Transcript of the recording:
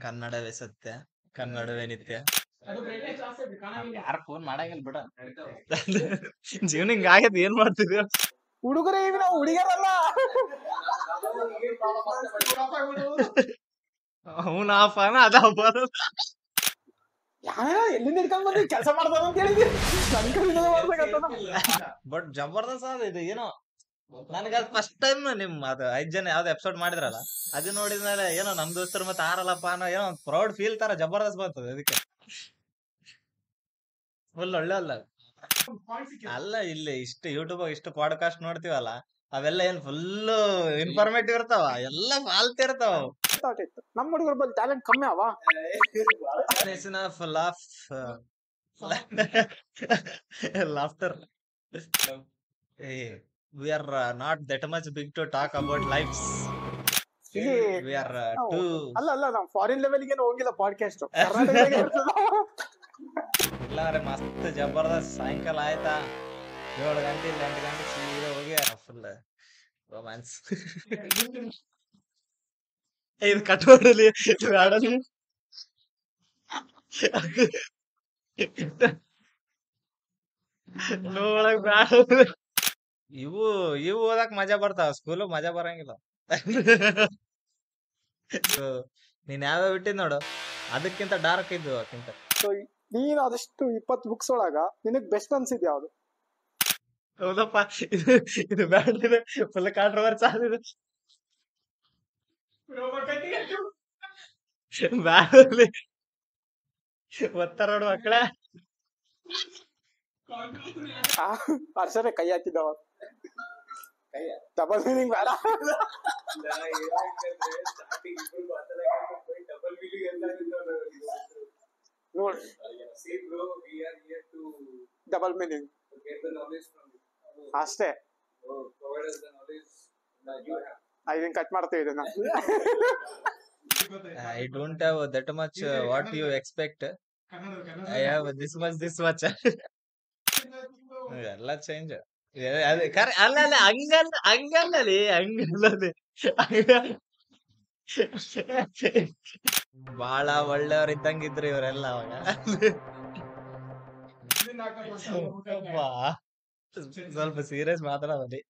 ಕನ್ನಡವೇ ಸತ್ಯ, ಕನ್ನಡವೇ ನಿತ್ಯ. ಯಾರ ಫೋನ್ ಮಾಡಂಗಿಲ್ಲ ಬಿಡ. ಜೀವನ ಹಿಂಗ ಆಗೈತಿ, ಏನ್ ಮಾಡ್ತಿದ್ವಿ? ಹುಡುಗರೇ ಈಗ ನಾವು ಹುಡುಗರಲ್ಲ. ಅವನ ಆಫಾನ ಅದ ಬರೋದು. ಎಲ್ಲಿಂದ ಹಿಡ್ಕೊಂಡ್ ಬಂದು ಕೆಲಸ ಮಾಡ್ತಾರ ಅಂತ ಹೇಳಿದ್ವಿ. ಬಟ್ ಜಬರ್ದಸ್ತ್ ಅದ ಇದು. ಏನೋ ನನಗ ಫಸ್ಟ್ ಟೈಮ್ ನಿಮ್ ಅದು 5 ಜನ ಯಾವ್ದು ಎಪಿಸೋಡ್ ಮಾಡಿದ್ರಲ್ಲ, ಅದು ನೋಡಿದ್ಮೇಲೆ ಏನೋ ನಮ್ ದೋಸ್ತರು ಮತ್ತೆ ಆರಲ್ಲಪ್ಪ ಅನ್ನೋ ಏನೋ ಪ್ರೌಡ್ ಫೀಲ್ ತರ ಜಬರ್ದಸ್ತ್ ಬರ್ತದೆ. ಅದಕ್ಕೆ ಫುಲ್ ಒಳ್ಳೆ ಅಲ್ಲ ಅಲ್ಲ. ಇಲ್ಲಿ ಇಷ್ಟು ಯೂಟ್ಯೂಬ್ ಇಷ್ಟು ಪಾಡ್ಕಾಸ್ಟ್ ನೋಡ್ತೀವಲ್ಲ, ಅವೆಲ್ಲ ಏನ್ ಫುಲ್ ಇನ್ಫಾರ್ಮೇಟಿವ್ ಇರ್ತಾವ, ಎಲ್ಲ ಫಾಲ್ತ್ ಇರ್ತಾವ. ನಮ್ ಹುಡುಗರ ಬಲ್ಲಿ ಟ್ಯಾಲೆಂಟ್ ಕಮ್ಮಿ ಅವ. Full of laughter. We are not that much big to talk about lives. We are too. ಅಲ್ಲ ನಾವು ಫಾರಿನ್ ಲೆವೆಲ್ಗೆ ಹೋಗಿಲ್ಲ ಪಾಡ್ಕಾಸ್ಟ್. ಇಲ್ಲ ರೀ, ಮಸ್ತ್ ಜಬರ್ದಸ್ತ್. ಸಾಯಂಕಾಲ ಆಯ್ತಾ 7 ಗಂಟೆ 8 ಗಂಟೆ ಸೀದಾ ಹೋಗಿ ಫುಲ್ ರೊಮ್ಯಾನ್ಸ್. ಇದು ಕಟ್ ಮಾಡಲಿ ಆಡಲಿ. ನೋಡಕ್ ಬ್ಯಾಡ. ಇವು ಓದಕ್ ಮಜಾ ಬರ್ತಾವ, ಸ್ಕೂಲ್ ಮಜಾ ಬರಂಗಿಲ್ಲ. ನೀನ್ ಯಾವ್ಯಾವ ಬಿಟ್ಟಿದ್ ನೋಡು, ಅದಕ್ಕಿಂತ ಡಾರ್ಕ್ ಇದ್ದು ಅದಕ್ಕಿಂತ. ನೀನ್ ಅದಷ್ಟು 20 ಬುಕ್ಸ್ ಒಳಗ ನಿನಗ್ ಬೆಸ್ಟ್ ಅನ್ಸಿದ್ ಯಾವ್ದು? ಹೌದಪ್ಪ, ಇದು ಬ್ಯಾಡ, ಫುಲ್ ಕಾಂಟ್ರವರ್ಸಿ ಆಗಿದೆ. ಬ್ಯಾಡಲ್ಲಿ ಒತ್ತಾರ ನೋಡು ಮಕ್ಕಳೇ. ಅರ್ಷರೇ ಕೈ ಹಾಕಿದವ. ಡಬಲ್ ಮೀನಿಂಗ್ ಬೇಡ. ನೋಡ್ ಡಬಲ್ ಮೀನಿಂಗ್ ಅಷ್ಟೇ. ಇದನ್ನ ಕಟ್ ಮಾಡ್ತೀವಿ ಇದನ್ನ. I don't have that much what you expect. I have this much ಎಲ್ಲ ಚೇಂಜ್. ಅಲ್ಲ ಹಂಗಲ್ಲೇ ಬಾಳ ಒಳ್ಳೆಯವ್ರ ಇದ್ದಂಗಿದ್ರು ಇವರೆಲ್ಲ ಅವಾಗ. ಸ್ವಲ್ಪ ಸೀರಿಯಸ್ ಮಾತಾಡೋದಿ.